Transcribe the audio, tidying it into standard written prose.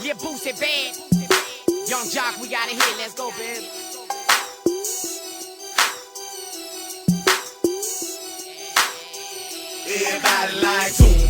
Yeah, Boosie bad. Young Jock, we gotta hit. Let's go, baby. Everybody like zoom.